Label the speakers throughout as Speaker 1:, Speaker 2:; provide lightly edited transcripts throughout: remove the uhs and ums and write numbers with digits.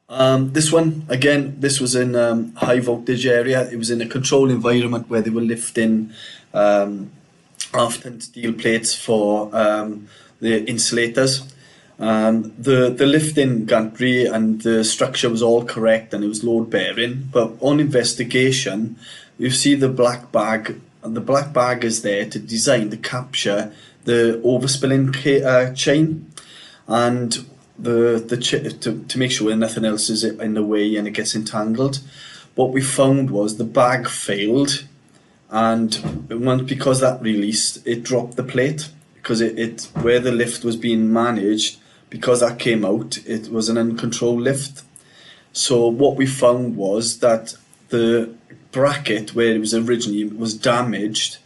Speaker 1: This one, again, this was in high voltage area. It was in a controlled environment where they were lifting half-ton steel plates for the insulators. The lifting gantry and the structure was all correct and it was load bearing, but on investigation, you see the black bag, and the black bag is there to design to capture the overspilling chain and to make sure nothing else is in the way and it gets entangled. What we found was the bag failed, and because that released, it dropped the plate because it where the lift was being managed, because that came out, it was an uncontrolled lift. So what we found was that the bracket where it was originally was damaged,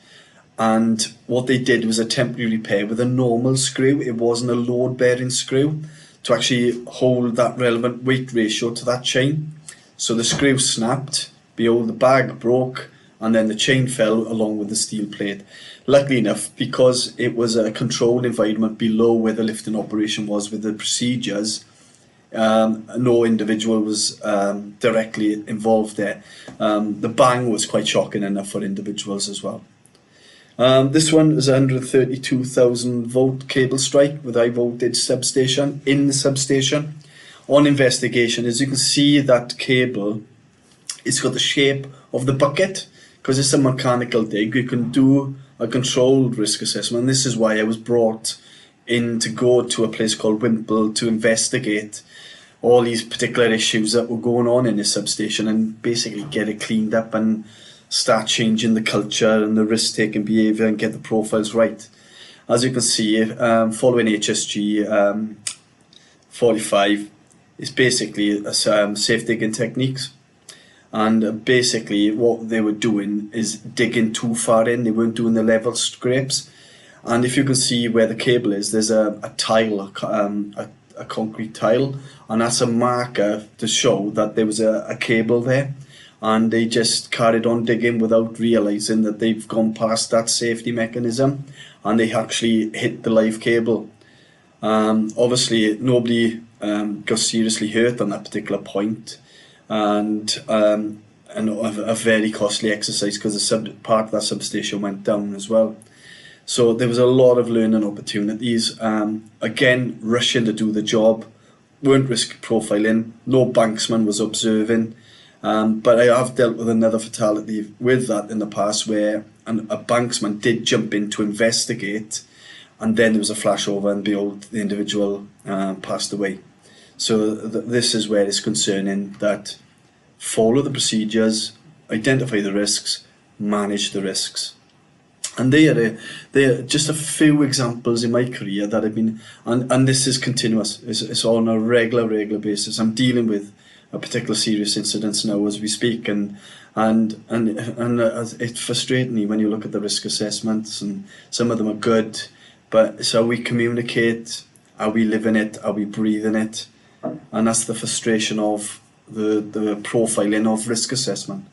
Speaker 1: and what they did was a temporary repair with a normal screw. It wasn't a load bearing screw to actually hold that relevant weight ratio to that chain. So the screw snapped, behold, the bag broke, and then the chain fell along with the steel plate. Luckily enough, because it was a controlled environment below where the lifting operation was with the procedures, no individual was directly involved there. The bang was quite shocking enough for individuals as well. This one is a 132,000 volt cable strike with high voltage substation in the substation. On investigation, as you can see, that cable, it's got the shape of the bucket. Because it's a mechanical dig, you can do a controlled risk assessment. And this is why I was brought in to go to a place called Wimple to investigate all these particular issues that were going on in this substation and basically get it cleaned up and start changing the culture and the risk-taking behaviour and get the profiles right. As you can see, following HSG 45 is basically safe digging techniques. And basically what they were doing is digging too far in. They weren't doing the level scrapes. And if you can see where the cable is, there's a tile, a concrete tile, and that's a marker to show that there was a cable there. And they just carried on digging without realising that they've gone past that safety mechanism and they actually hit the live cable. Obviously nobody got seriously hurt on that particular point. And a very costly exercise because part of that substation went down as well. So there was a lot of learning opportunities. Again, rushing to do the job, weren't risk profiling, no banksman was observing. But I have dealt with another fatality with that in the past where a banksman did jump in to investigate, and then there was a flashover and behold, the individual passed away. So this is where it's concerning that follow the procedures, identify the risks, manage the risks. And they are just a few examples in my career that have been, and this is continuous. It's on a regular basis. I'm dealing with a particular serious incidents now as we speak, and it's frustrating me when you look at the risk assessments, and some of them are good, but it's how we communicate, are we living it, are we breathing it? And that's the frustration of the profiling of risk assessment.